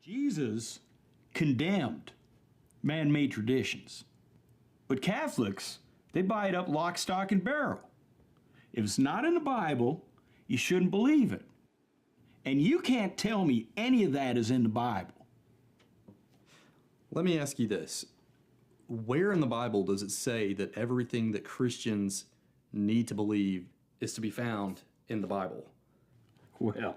Jesus condemned man-made traditions, but Catholics, they buy it up lock, stock, and barrel. If it's not in the Bible, you shouldn't believe it. And you can't tell me any of that is in the Bible. Let me ask you this. Where in the Bible does it say that everything that Christians need to believe is to be found in the Bible? Well,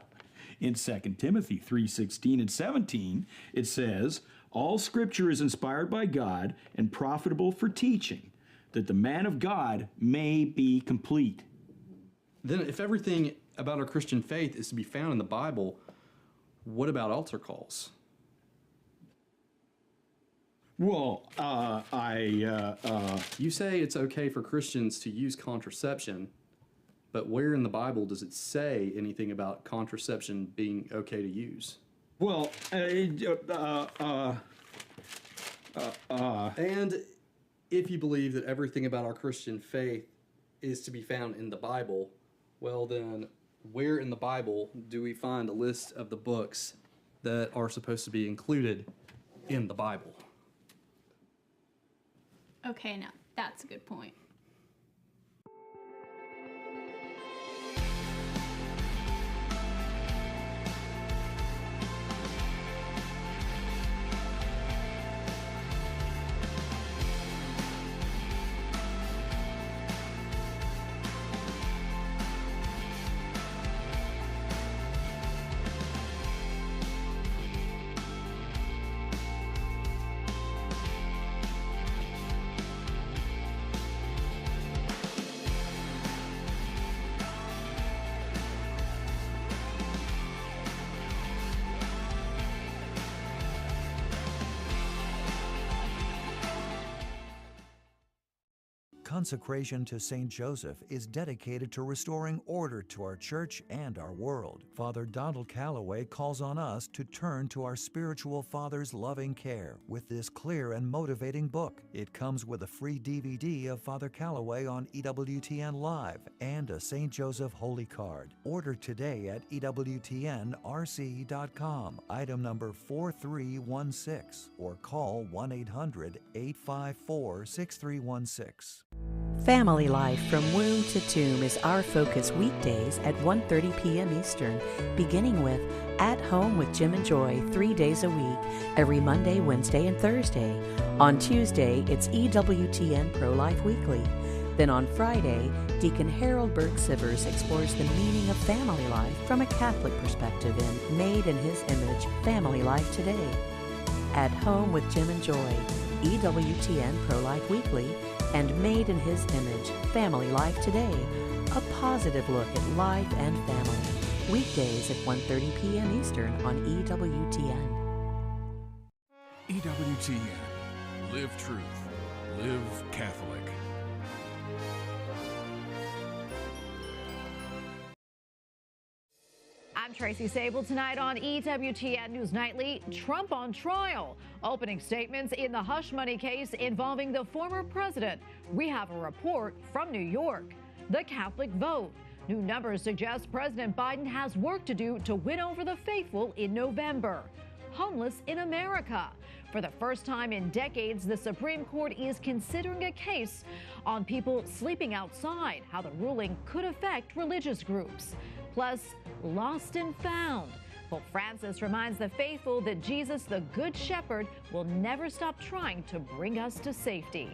in 2 Timothy 3:16 and 17, it says, "All Scripture is inspired by God and profitable for teaching, that the man of God may be complete." Then if everything about our Christian faith is to be found in the Bible, what about altar calls? Well, You say it's okay for Christians to use contraception, but where in the Bible does it say anything about contraception being okay to use? Well, And if you believe that everything about our Christian faith is to be found in the Bible, well then, where in the Bible do we find a list of the books that are supposed to be included in the Bible? Okay, now that's a good point. Consecration to St. Joseph is dedicated to restoring order to our church and our world. Father Donald Calloway calls on us to turn to our spiritual father's loving care with this clear and motivating book. It comes with a free DVD of Father Calloway on EWTN Live and a St. Joseph Holy Card. Order today at EWTNRC.com, item number 4316, or call 1-800-854-6316. Family Life from Womb to Tomb is our focus weekdays at 1:30 p.m. Eastern, beginning with At Home with Jim and Joy 3 days a week, every Monday, Wednesday, and Thursday. On Tuesday, it's EWTN Pro-Life Weekly. Then on Friday, Deacon Harold Berg-Sivers explores the meaning of family life from a Catholic perspective in Made in His Image, Family Life Today. At Home with Jim and Joy, EWTN Pro-Life Weekly, and Made in His Image, Family Life Today, a positive look at life and family. Weekdays at 1:30 p.m. Eastern on EWTN. EWTN. Live truth. Live Catholic. I'm Tracy Sabol. Tonight on EWTN News Nightly, Trump on trial. Opening statements in the hush money case involving the former president. We have a report from New York. The Catholic vote. New numbers suggest President Biden has work to do to win over the faithful in November. Homeless in America. For the first time in decades, the Supreme Court is considering a case on people sleeping outside, how the ruling could affect religious groups. Plus, lost and found. Pope Francis reminds the faithful that Jesus, the Good Shepherd, will never stop trying to bring us to safety.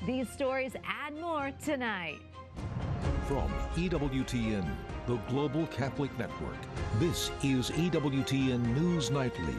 These stories and more tonight. From EWTN, the Global Catholic Network, this is EWTN News Nightly.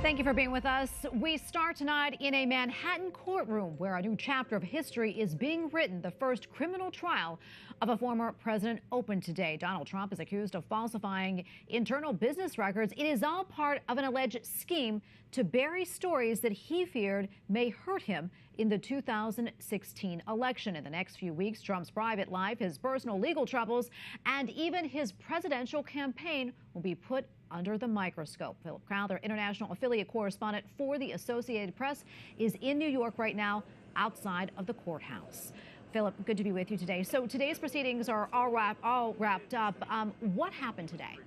Thank you for being with us. We start tonight in a Manhattan courtroom where a new chapter of history is being written. The first criminal trial of a former president opened today. Donald Trump is accused of falsifying internal business records. It is all part of an alleged scheme to bury stories that he feared may hurt him in the 2016 election. In the next few weeks, Trump's private life, his personal legal troubles, and even his presidential campaign will be put under the microscope. Philip Crowther, international affiliate correspondent for the Associated Press, is in New York right now outside of the courthouse. Philip, good to be with you today. So today's proceedings are all wrapped up. What happened today?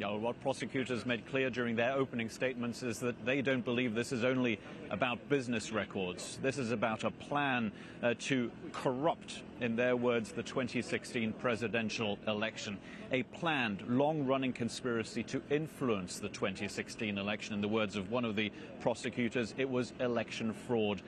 Yeah, well, what prosecutors made clear during their opening statements is that they don't believe this is only about business records. This is about a plan to corrupt, in their words, the 2016 presidential election. A planned, long-running conspiracy to influence the 2016 election. In the words of one of the prosecutors, it was election fraud,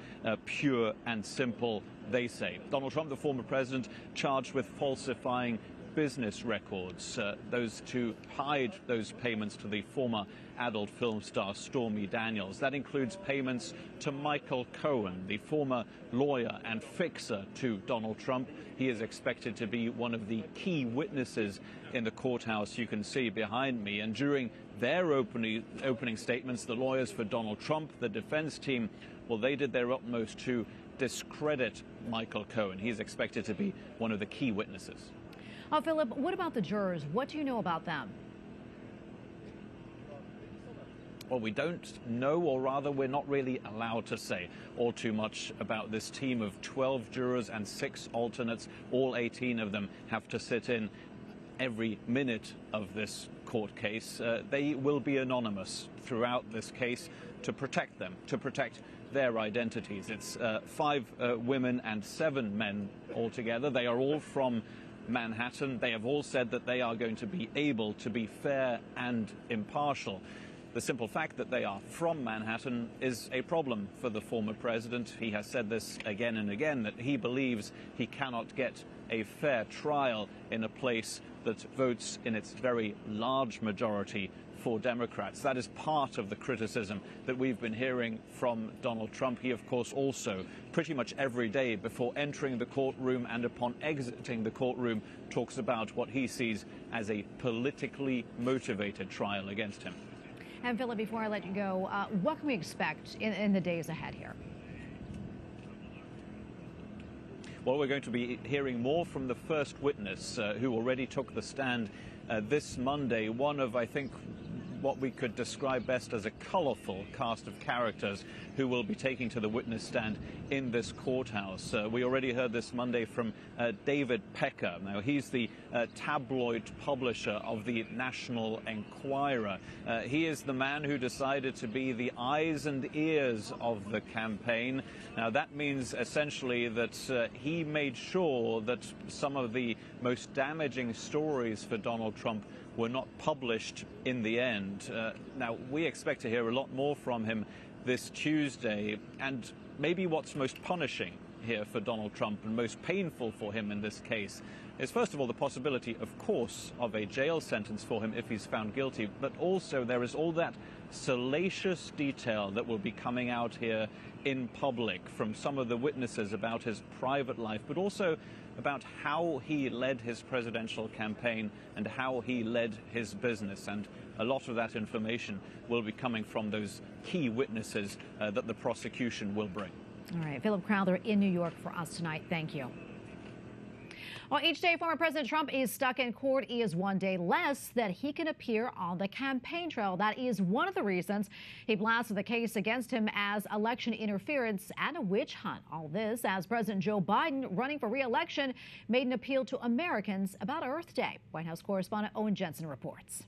pure and simple, they say. Donald Trump, the former president, charged with falsifying business records, those to hide those payments to the former adult film star Stormy Daniels. That includes payments to Michael Cohen, the former lawyer and fixer to Donald Trump. He is expected to be one of the key witnesses in the courthouse you can see behind me. And during their opening statements, the lawyers for Donald Trump, the defense team, well, they did their utmost to discredit Michael Cohen. He's expected to be one of the key witnesses. Philip, what about the jurors? What do you know about them? Well, we don't know, or rather we're not really allowed to say all too much about this team of 12 jurors and 6 alternates. All 18 of them have to sit in every minute of this court case. They will be anonymous throughout this case to protect them, to protect their identities. It's 5 women and 7 men altogether. They are all from Manhattan. They have all said that they are going to be able to be fair and impartial. The simple fact that they are from Manhattan is a problem for the former president. He has said this again and again, that he believes he cannot get a fair trial in a place that votes in its very large majority for Democrats. That is part of the criticism that we've been hearing from Donald Trump. He, of course, also pretty much every day before entering the courtroom and upon exiting the courtroom talks about what he sees as a politically motivated trial against him. And Philip, before I let you go, what can we expect in the days ahead here? Well, we're going to be hearing more from the first witness who already took the stand this Monday, one of, I think, what we could describe best as a colorful cast of characters who will be taking to the witness stand in this courthouse. We already heard this Monday from David Pecker. Now, he's the tabloid publisher of the National Enquirer. He is the man who decided to be the eyes and ears of the campaign. Now, that means essentially that he made sure that some of the most damaging stories for Donald Trump were not published in the end. Now, we expect to hear a lot more from him this Tuesday, and maybe what's most punishing here for Donald Trump and most painful for him in this case is, first of all, the possibility, of course, of a jail sentence for him if he's found guilty, but also there is all that salacious detail that will be coming out here in public from some of the witnesses about his private life, but also about how he led his presidential campaign and how he led his business. And a lot of that information will be coming from those key witnesses that the prosecution will bring. All right, Philip Crowther in New York for us tonight. Thank you. Well, each day former President Trump is stuck in court is one day less that he can appear on the campaign trail. That is one of the reasons he blasted the case against him as election interference and a witch hunt. All this as President Joe Biden, running for re-election, made an appeal to Americans about Earth Day. White House correspondent Owen Jensen reports.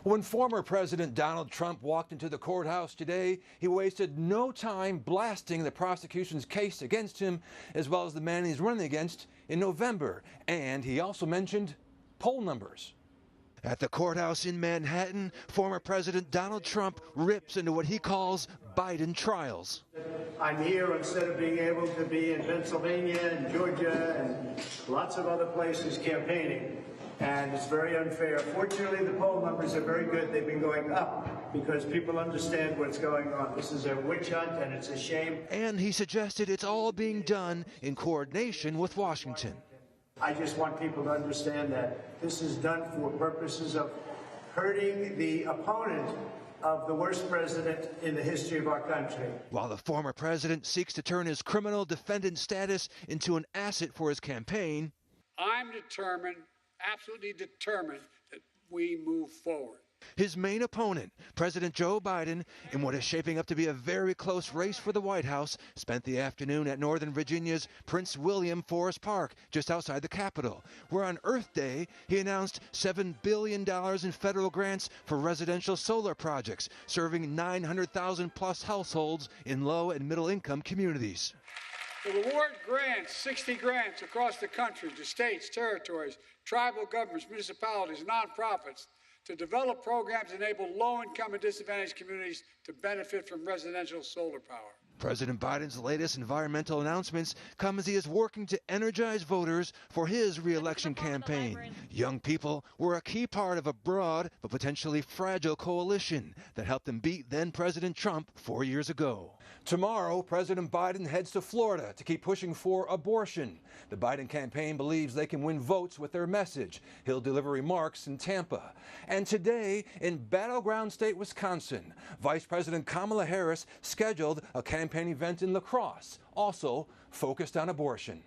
When former President Donald Trump walked into the courthouse today, he wasted no time blasting the prosecution's case against him, as well as the man he's running against in November. And he also mentioned poll numbers. At the courthouse in Manhattan, former President Donald Trump rips into what he calls Biden trials. I'm here instead of being able to be in Pennsylvania and Georgia and lots of other places campaigning. And it's very unfair. Fortunately, the poll numbers are very good. They've been going up because people understand what's going on. This is a witch hunt, and it's a shame. And he suggested it's all being done in coordination with Washington. I just want people to understand that this is done for purposes of hurting the opponent of the worst president in the history of our country. While the former president seeks to turn his criminal defendant status into an asset for his campaign, I'm determined, absolutely determined, that we move forward. His main opponent, President Joe Biden, in what is shaping up to be a very close race for the White House, spent the afternoon at Northern Virginia's Prince William Forest Park, just outside the Capitol, where on Earth Day he announced $7 billion in federal grants for residential solar projects, serving 900,000 plus households in low and middle income communities. We'll award grants, 60 grants across the country to states, territories, tribal governments, municipalities, nonprofits, to develop programs that enable low-income and disadvantaged communities to benefit from residential solar power. President Biden's latest environmental announcements come as he is working to energize voters for his re-election campaign. Young people were a key part of a broad but potentially fragile coalition that helped him beat then-President Trump 4 years ago. Tomorrow, President Biden heads to Florida to keep pushing for abortion. The Biden campaign believes they can win votes with their message. He'll deliver remarks in Tampa. And today, in battleground state Wisconsin, Vice President Kamala Harris scheduled a campaign event in La Crosse, also focused on abortion.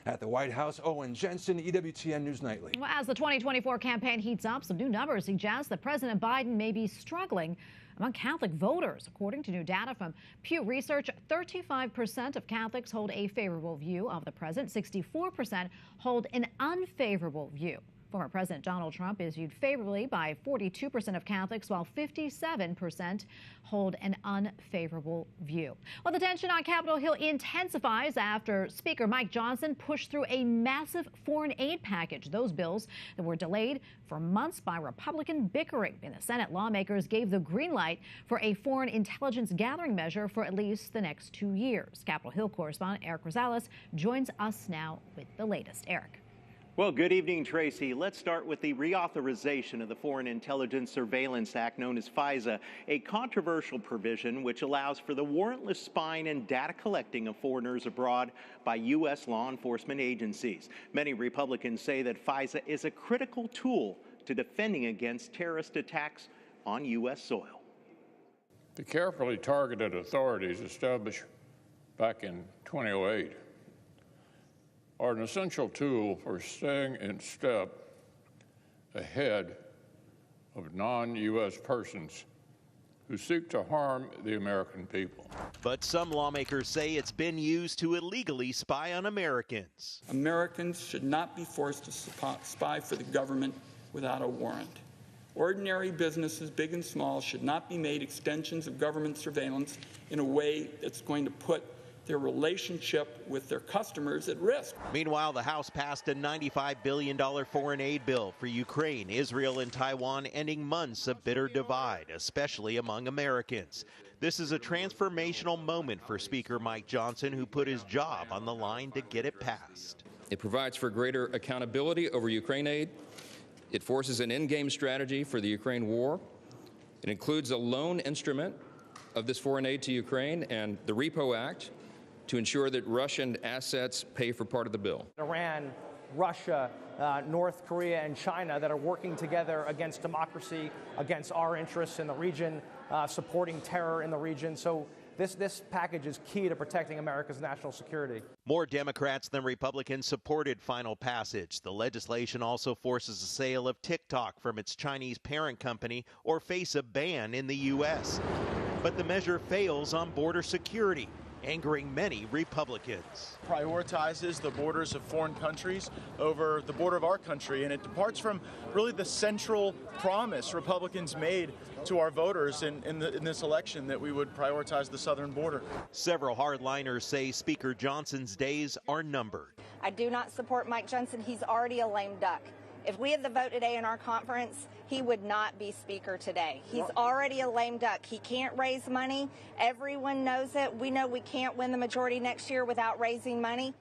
At the White House, Owen Jensen, EWTN News Nightly. Well, as the 2024 campaign heats up, some new numbers suggest that President Biden may be struggling among Catholic voters. According to new data from Pew Research, 35% of Catholics hold a favorable view of the president, 64% hold an unfavorable view. Former President Donald Trump is viewed favorably by 42% of Catholics, while 57% hold an unfavorable view. Well, the tension on Capitol Hill intensifies after Speaker Mike Johnson pushed through a massive foreign aid package. Those bills that were delayed for months by Republican bickering. In the Senate, lawmakers gave the green light for a foreign intelligence gathering measure for at least the next 2 years. Capitol Hill correspondent Eric Rosales joins us now with the latest. Eric. Well, good evening, Tracy. Let's start with the reauthorization of the Foreign Intelligence Surveillance Act, known as FISA, a controversial provision which allows for the warrantless spying and data collecting of foreigners abroad by U.S. law enforcement agencies. Many Republicans say that FISA is a critical tool to defending against terrorist attacks on U.S. soil. The carefully targeted authorities established back in 2008 are an essential tool for staying in step ahead of non-U.S. persons who seek to harm the American people. But some lawmakers say it's been used to illegally spy on Americans. Americans should not be forced to spy for the government without a warrant. Ordinary businesses, big and small, should not be made extensions of government surveillance in a way that's going to put their relationship with their customers at risk. Meanwhile, the House passed a $95 billion foreign aid bill for Ukraine, Israel, and Taiwan, ending months of bitter divide, especially among Americans. This is a transformational moment for Speaker Mike Johnson, who put his job on the line to get it passed. It provides for greater accountability over Ukraine aid. It forces an end-game strategy for the Ukraine war. It includes a loan instrument of this foreign aid to Ukraine and the Repo Act, to ensure that Russian assets pay for part of the bill. Iran, Russia, North Korea, and China that are working together against democracy, against our interests in the region, supporting terror in the region. So this package is key to protecting America's national security. More Democrats than Republicans supported final passage. The legislation also forces the sale of TikTok from its Chinese parent company or face a ban in the U.S. But the measure fails on border security, angering many Republicans. Prioritizes the borders of foreign countries over the border of our country, and it departs from really the central promise Republicans made to our voters in this election, that we would prioritize the southern border. Several hardliners say Speaker Johnson's days are numbered. I do not support Mike Johnson. He's already a lame duck. If we had the vote today in our conference, he would not be Speaker today. He's already a lame duck. He can't raise money. Everyone knows it. We know we can't win the majority next year without raising money.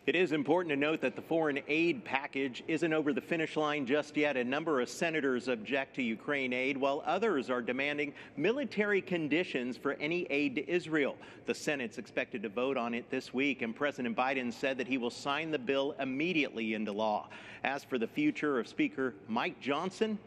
It is important to note that the foreign aid package isn't over the finish line just yet. A number of senators object to Ukraine aid, while others are demanding military conditions for any aid to Israel. The Senate's expected to vote on it this week, and President Biden said that he will sign the bill immediately into law. As for the future of Speaker Mike Johnson,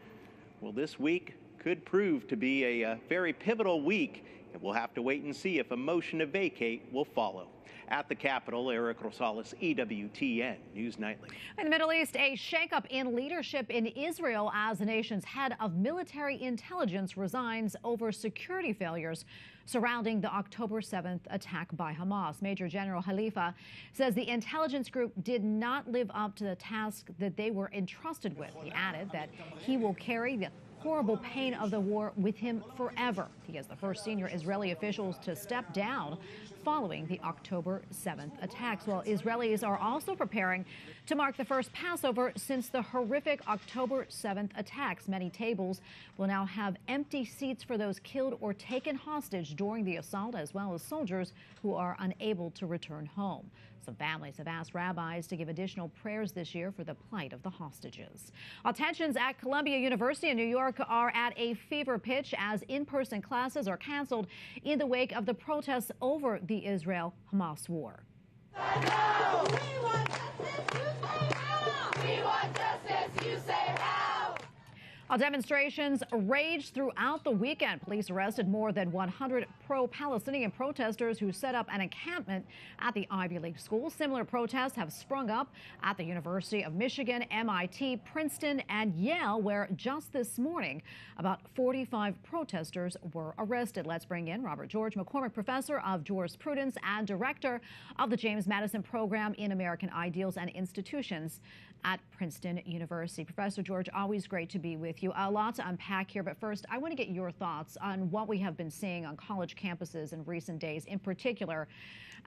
well, this week could prove to be a very pivotal week, and we'll have to wait and see if a motion to vacate will follow. At the Capitol, Eric Rosales, EWTN News Nightly. In the Middle East, a shakeup in leadership in Israel as the nation's head of military intelligence resigns over security failures surrounding the October 7th attack by Hamas. Major General Khalifa says the intelligence group did not live up to the task that they were entrusted with. He added that he will carry the horrible pain of the war with him forever. He is the first senior Israeli officials to step down following the October 7th attacks, while Israelis are also preparing to mark the first Passover since the horrific October 7th attacks. Many tables will now have empty seats for those killed or taken hostage during the assault, as well as soldiers who are unable to return home. Some families have asked rabbis to give additional prayers this year for the plight of the hostages. Tensions at Columbia University in New York are at a fever pitch as in-person classes are canceled in the wake of the protests over the Israel-Hamas war. Demonstrations raged throughout the weekend. Police arrested more than 100 pro-Palestinian protesters who set up an encampment at the Ivy League school. Similar protests have sprung up at the University of Michigan, MIT, Princeton, and Yale, where just this morning about 45 protesters were arrested. Let's bring in Robert George, McCormick Professor of Jurisprudence and Director of the James Madison Program in American Ideals and Institutions at Princeton University. Professor George, always great to be with you. A lot to unpack here, but first, I want to get your thoughts on what we have been seeing on college campuses in recent days, in particular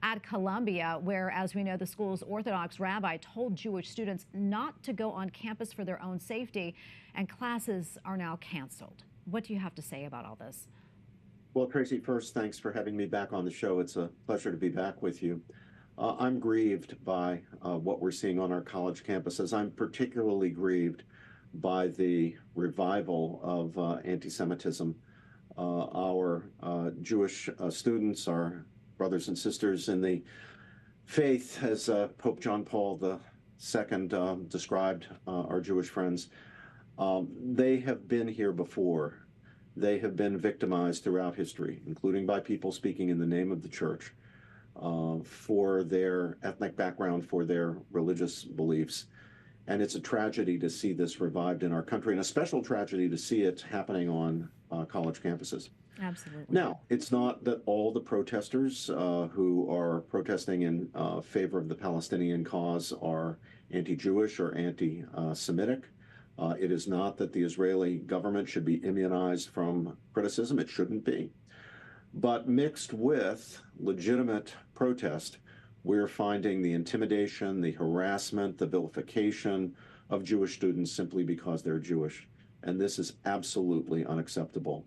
at Columbia, where, as we know, the school's Orthodox rabbi told Jewish students not to go on campus for their own safety, and classes are now canceled. What do you have to say about all this? Well, Tracy, first, thanks for having me back on the show. It's a pleasure to be back with you. I'm grieved by what we're seeing on our college campuses. I'm particularly grieved by the revival of anti-Semitism. Our Jewish students, our brothers and sisters in the faith, as Pope John Paul II described our Jewish friends, they have been here before. They have been victimized throughout history, including by people speaking in the name of the church, for their ethnic background, for their religious beliefs. And it's a tragedy to see this revived in our country, and a special tragedy to see it happening on college campuses. Absolutely. Now, it's not that all the protesters who are protesting in favor of the Palestinian cause are anti-Jewish or anti-Semitic. It is not that the Israeli government should be immunized from criticism. It shouldn't be. But mixed with legitimate protest, we're finding the intimidation, the harassment, the vilification of Jewish students simply because they're Jewish. And this is absolutely unacceptable.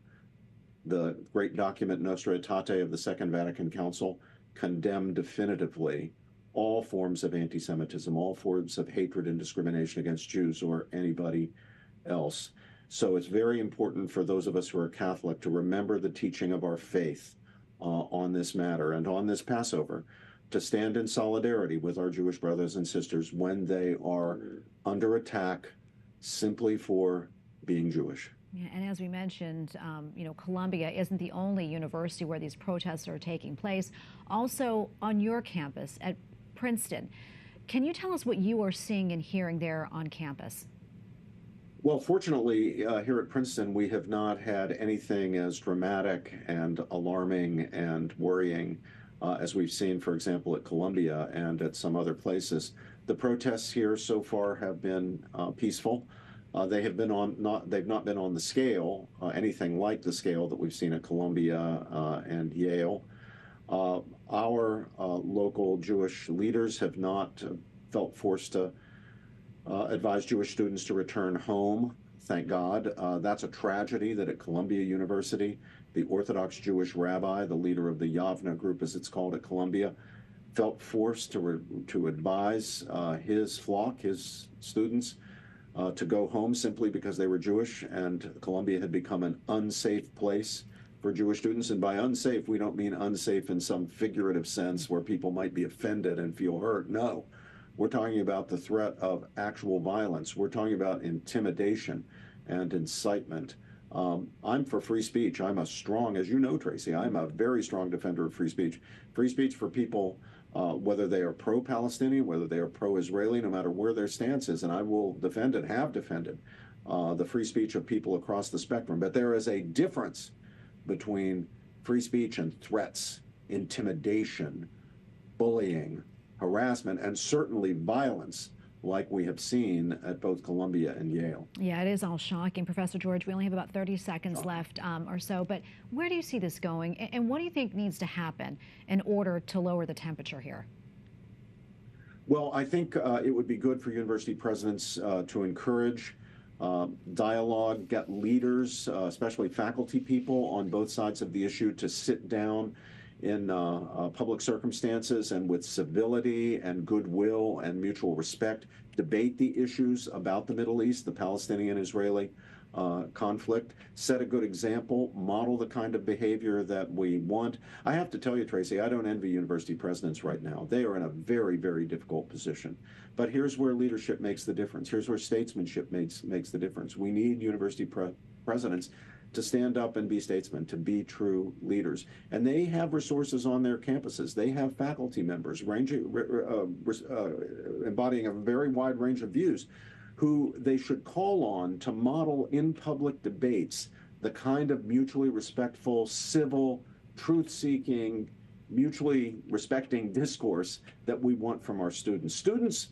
The great document Nostra Aetate of the Second Vatican Council condemned definitively all forms of anti-Semitism, all forms of hatred and discrimination against Jews or anybody else. So it's very important for those of us who are Catholic to remember the teaching of our faith on this matter and on this Passover, to stand in solidarity with our Jewish brothers and sisters when they are under attack simply for being Jewish. Yeah, and as we mentioned, Columbia isn't the only university where these protests are taking place. Also on your campus at Princeton, can you tell us what you are seeing and hearing there on campus? Well, fortunately, here at Princeton, we have not had anything as dramatic and alarming and worrying as we've seen, for example, at Columbia and at some other places. The protests here so far have been peaceful. They've not been on the scale, anything like the scale that we've seen at Columbia and Yale. Our local Jewish leaders have not felt forced to advise Jewish students to return home, thank God. That's a tragedy that at Columbia University, the Orthodox Jewish rabbi, the leader of the Yavna group as it's called at Columbia, felt forced to advise his flock, his students, to go home simply because they were Jewish, and Columbia had become an unsafe place for Jewish students. And by unsafe, we don't mean unsafe in some figurative sense where people might be offended and feel hurt. No. We're talking about the threat of actual violence. We're talking about intimidation and incitement I'm for free speech. I'm a strong, as you know, Tracy, I'm a very strong defender of free speech. Free speech for people, whether they are pro-Palestinian, whether they are pro-Israeli, no matter where their stance is, and I will defend and have defended the free speech of people across the spectrum. But there is a difference between free speech and threats, intimidation, bullying, harassment, and certainly violence, like we have seen at both Columbia and Yale. Yeah, it is all shocking. Professor George, we only have about 30 seconds left or so, but where do you see this going, and what do you think needs to happen in order to lower the temperature here? Well, I think it would be good for university presidents to encourage dialogue, get leaders, especially faculty people on both sides of the issue, to sit down in public circumstances and with civility and goodwill and mutual respect, debate the issues about the Middle East, the Palestinian-Israeli conflict, set a good example, model the kind of behavior that we want. I have to tell you, Tracy, I don't envy university presidents right now. They are in a very, very difficult position. But here's where leadership makes the difference. Here's where statesmanship makes the difference. We need university presidents to stand up and be statesmen, to be true leaders. And they have resources on their campuses. They have faculty members embodying a very wide range of views who they should call on to model in public debates the kind of mutually respectful, civil, truth-seeking, mutually respecting discourse that we want from our students. Students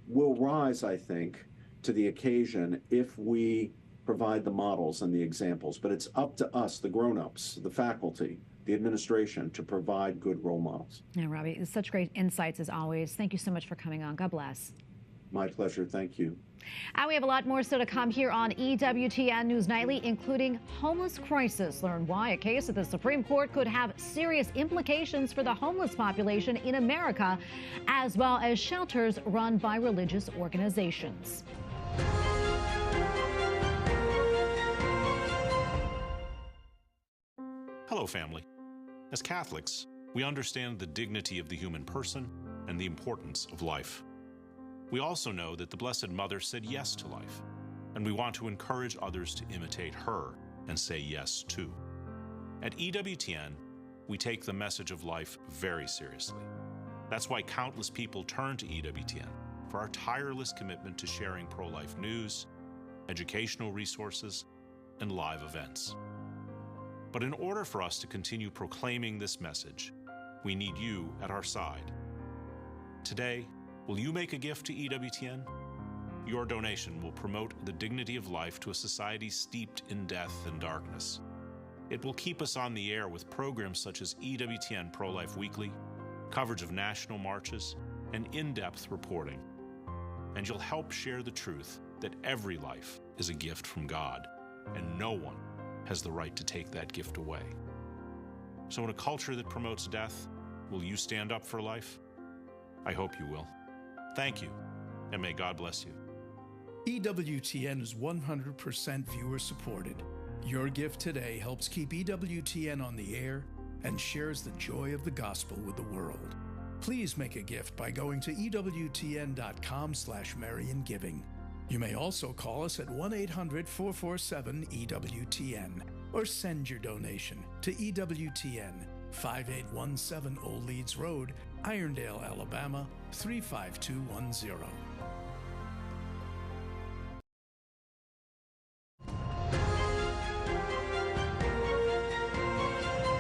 will rise, I think, to the occasion if we provide the models and the examples, but it's up to us, the grown-ups, the faculty, the administration, to provide good role models. Yeah, Robbie, it's such great insights as always. Thank you so much for coming on. God bless. My pleasure. Thank you. And we have a lot more still to come here on EWTN News Nightly, including homeless crisis. Learn why a case at the Supreme Court could have serious implications for the homeless population in America, as well as shelters run by religious organizations. Hello, family. As Catholics, we understand the dignity of the human person and the importance of life. We also know that the Blessed Mother said yes to life, and we want to encourage others to imitate her and say yes too. At EWTN, we take the message of life very seriously. That's why countless people turn to EWTN for our tireless commitment to sharing pro-life news, educational resources, and live events. But in order for us to continue proclaiming this message, we need you at our side. Today, will you make a gift to EWTN? Your donation will promote the dignity of life to a society steeped in death and darkness. It will keep us on the air with programs such as EWTN Pro-Life Weekly, coverage of national marches, and in-depth reporting. And you'll help share the truth that every life is a gift from God, and no one has the right to take that gift away. So in a culture that promotes death, will you stand up for life? I hope you will. Thank you, and may God bless you. EWTN is 100% viewer supported. Your gift today helps keep EWTN on the air and shares the joy of the gospel with the world. Please make a gift by going to EWTN.com/MarionGiving. You may also call us at 1-800-447-EWTN or send your donation to EWTN, 5817 Old Leeds Road, Irondale, Alabama, 35210.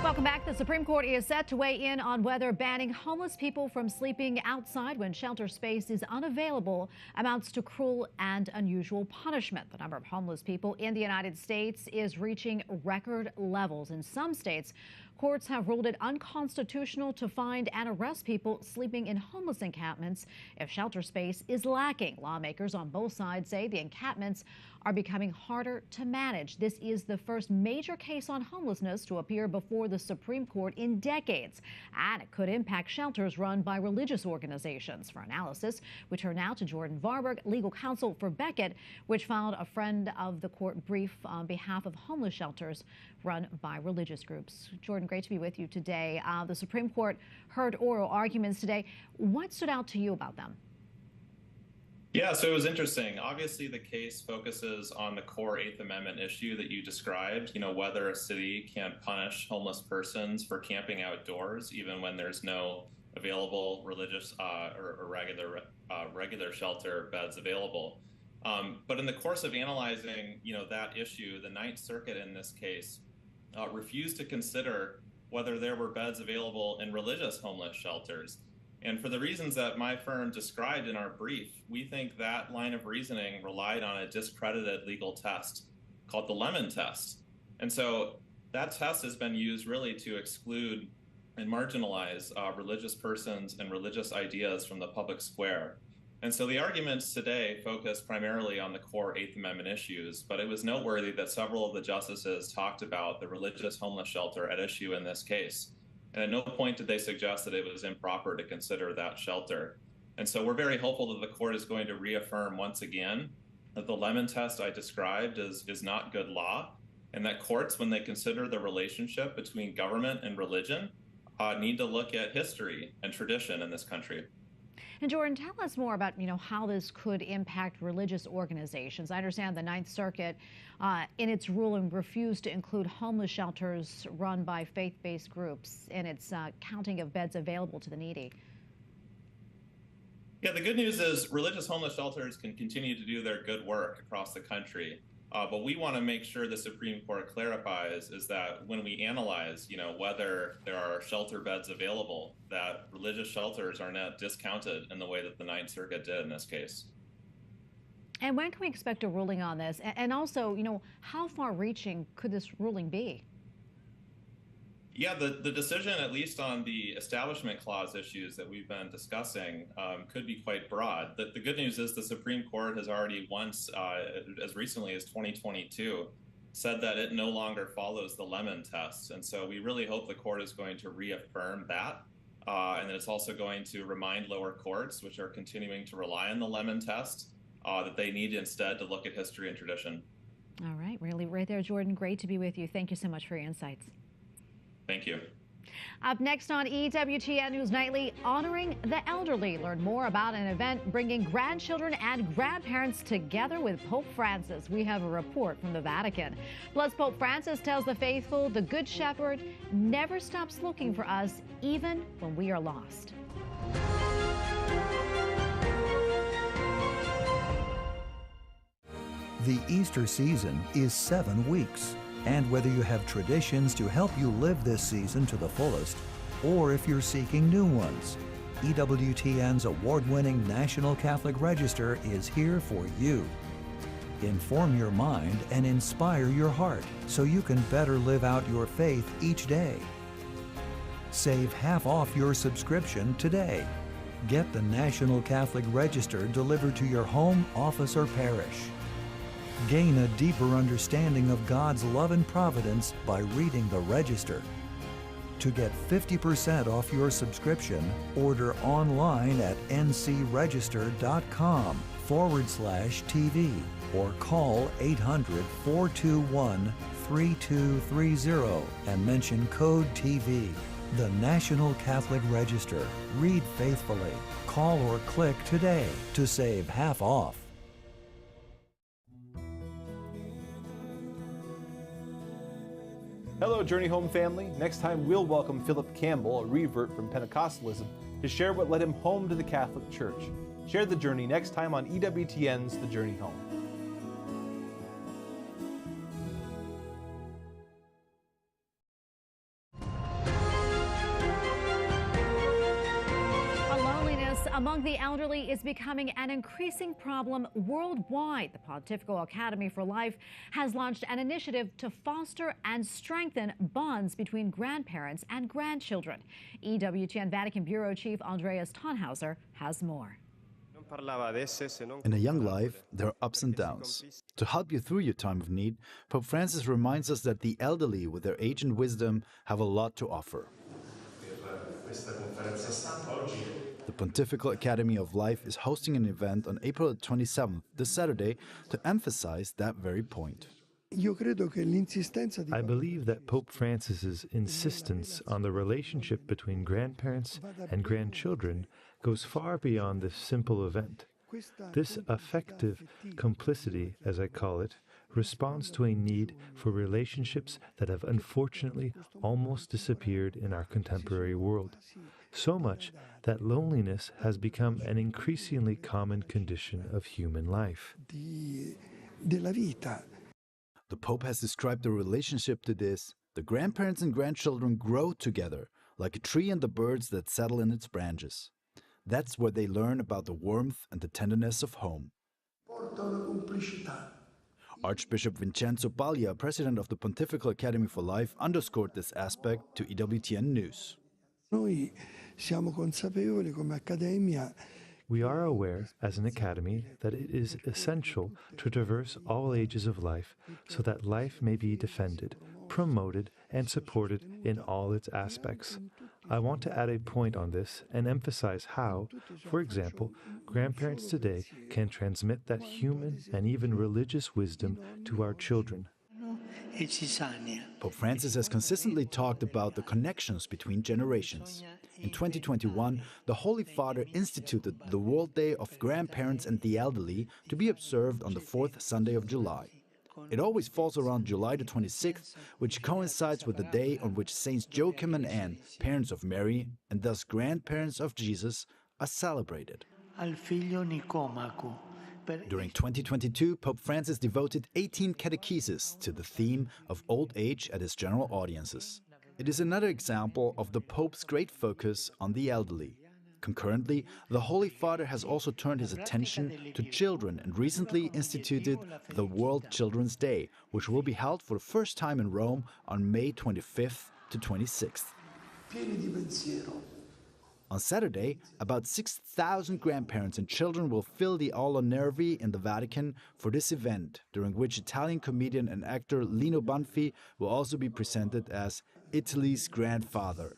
Welcome back. The Supreme Court is set to weigh in on whether banning homeless people from sleeping outside when shelter space is unavailable amounts to cruel and unusual punishment. The number of homeless people in the United States is reaching record levels. In some states, courts have ruled it unconstitutional to find and arrest people sleeping in homeless encampments if shelter space is lacking. Lawmakers on both sides say the encampments are becoming harder to manage. This is the first major case on homelessness to appear before the Supreme Court in decades, and it could impact shelters run by religious organizations. For analysis, we turn now to Jordan Varburg, legal counsel for Beckett, which filed a friend of the court brief on behalf of homeless shelters run by religious groups. Jordan, great to be with you today. The Supreme Court heard oral arguments today. What stood out to you about them? Yeah, so it was interesting. Obviously, the case focuses on the core Eighth Amendment issue that you described, whether a city can punish homeless persons for camping outdoors, even when there's no available religious or regular shelter beds available. But in the course of analyzing, that issue, the Ninth Circuit in this case refused to consider whether there were beds available in religious homeless shelters. And for the reasons that my firm described in our brief, we think that line of reasoning relied on a discredited legal test called the Lemon test. And so that test has been used really to exclude and marginalize religious persons and religious ideas from the public square. And so the arguments today focus primarily on the core Eighth Amendment issues, but it was noteworthy that several of the justices talked about the religious homeless shelter at issue in this case. And at no point did they suggest that it was improper to consider that shelter. And so we're very hopeful that the court is going to reaffirm once again that the Lemon test I described is not good law, and that courts, when they consider the relationship between government and religion, need to look at history and tradition in this country. And Jordan, tell us more about, how this could impact religious organizations. I understand the Ninth Circuit, in its ruling, refused to include homeless shelters run by faith-based groups in its counting of beds available to the needy. Yeah, the good news is religious homeless shelters can continue to do their good work across the country. But we want to make sure the Supreme Court clarifies is that when we analyze, whether there are shelter beds available, that religious shelters are not discounted in the way that the Ninth Circuit did in this case. And when can we expect a ruling on this? And also, how far-reaching could this ruling be? Yeah, the decision, at least on the Establishment Clause issues that we've been discussing, could be quite broad. The good news is the Supreme Court has already once, as recently as 2022, said that it no longer follows the Lemon test. And so we really hope the court is going to reaffirm that. And that it's also going to remind lower courts, which are continuing to rely on the Lemon test, that they need instead to look at history and tradition. All right, really right there, Jordan. Great to be with you. Thank you so much for your insights. Thank you. Up next on EWTN News Nightly, honoring the elderly. Learn more about an event bringing grandchildren and grandparents together with Pope Francis. We have a report from the Vatican. Plus, Pope Francis tells the faithful the Good Shepherd never stops looking for us, even when we are lost. The Easter season is 7 weeks. And whether you have traditions to help you live this season to the fullest, or if you're seeking new ones, EWTN's award-winning National Catholic Register is here for you. Inform your mind and inspire your heart so you can better live out your faith each day. Save half off your subscription today. Get the National Catholic Register delivered to your home, office, or parish. Gain a deeper understanding of God's love and providence by reading the Register. To get 50% off your subscription, order online at ncregister.com/TV or call 800-421-3230 and mention code TV. The National Catholic Register. Read faithfully. Call or click today to save half off. Hello, Journey Home family. Next time, we'll welcome Philip Campbell, a revert from Pentecostalism, to share what led him home to the Catholic Church. Share the journey next time on EWTN's The Journey Home. Among the elderly is becoming an increasing problem worldwide. The Pontifical Academy for Life has launched an initiative to foster and strengthen bonds between grandparents and grandchildren. EWTN Vatican Bureau Chief Andreas Tannhauser has more. In a young life, there are ups and downs. To help you through your time of need, Pope Francis reminds us that the elderly, with their age and wisdom, have a lot to offer. The Pontifical Academy of Life is hosting an event on April 27th, this Saturday, to emphasize that very point. I believe that Pope Francis's insistence on the relationship between grandparents and grandchildren goes far beyond this simple event. This affective complicity, as I call it, responds to a need for relationships that have unfortunately almost disappeared in our contemporary world. So much that loneliness has become an increasingly common condition of human life. The Pope has described the relationship to this: the grandparents and grandchildren grow together, like a tree and the birds that settle in its branches. That's where they learn about the warmth and the tenderness of home. Archbishop Vincenzo Paglia, president of the Pontifical Academy for Life, underscored this aspect to EWTN News. We are aware, as an academy, that it is essential to traverse all ages of life so that life may be defended, promoted, and supported in all its aspects. I want to add a point on this and emphasize how, for example, grandparents today can transmit that human and even religious wisdom to our children. Pope Francis has consistently talked about the connections between generations. In 2021, the Holy Father instituted the World Day of Grandparents and the Elderly to be observed on the 4th Sunday of July. It always falls around July the 26th, which coincides with the day on which Saints Joachim and Anne, parents of Mary, and thus grandparents of Jesus, are celebrated. During 2022, Pope Francis devoted 18 catecheses to the theme of old age at his general audiences. It is another example of the Pope's great focus on the elderly. Concurrently, the Holy Father has also turned his attention to children and recently instituted the World Children's Day, which will be held for the first time in Rome on May 25th to 26th. On Saturday, about 6,000 grandparents and children will fill the Aula Nervi in the Vatican for this event, during which Italian comedian and actor Lino Banfi will also be presented as Italy's grandfather.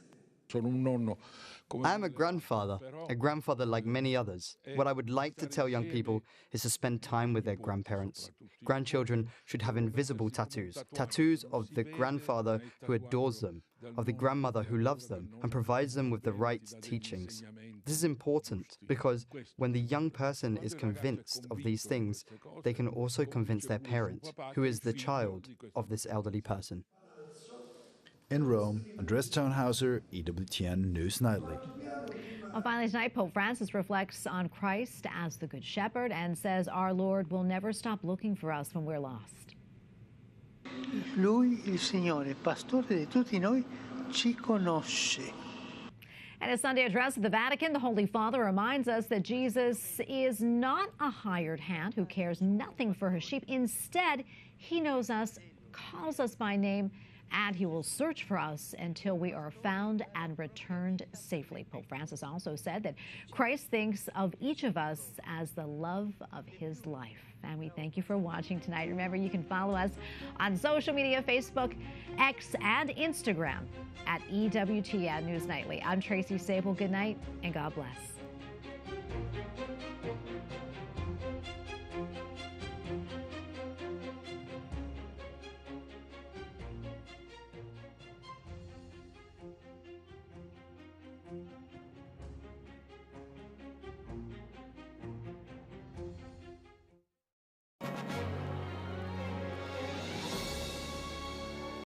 I am a grandfather like many others. What I would like to tell young people is to spend time with their grandparents. Grandchildren should have invisible tattoos, tattoos of the grandfather who adores them, of the grandmother who loves them and provides them with the right teachings. This is important because when the young person is convinced of these things, they can also convince their parent, who is the child of this elderly person. In Rome, Andres Tonhauser, EWTN News Nightly. Well, finally tonight, Pope Francis reflects on Christ as the Good Shepherd and says our Lord will never stop looking for us when we're lost. Lui, il Signore, pastore di tutti noi, ci conosce. In his Sunday address at the Vatican, the Holy Father reminds us that Jesus is not a hired hand who cares nothing for his sheep. Instead, he knows us, calls us by name, and he will search for us until we are found and returned safely. Pope Francis also said that Christ thinks of each of us as the love of his life. And we thank you for watching tonight. Remember, you can follow us on social media, Facebook, X, and Instagram at EWTN News Nightly. I'm Tracy Sabol. Good night, and God bless.